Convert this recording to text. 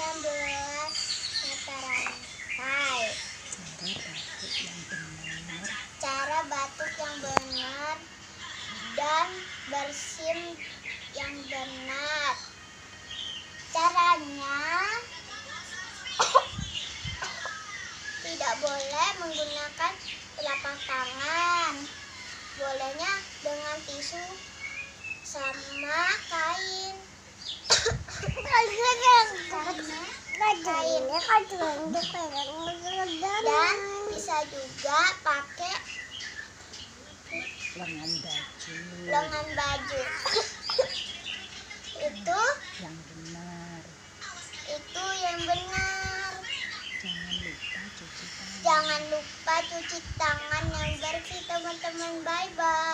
mata rantai. Cara batuk yang benar dan bersin yang benar. Caranya tidak boleh menggunakan telapak tangan. Bolehnya dengan tisu sama kain. Dan bisa juga pakai lengan baju. Itu yang benar. Jangan lupa cuci tangan yang bersih, teman-teman. Bye bye.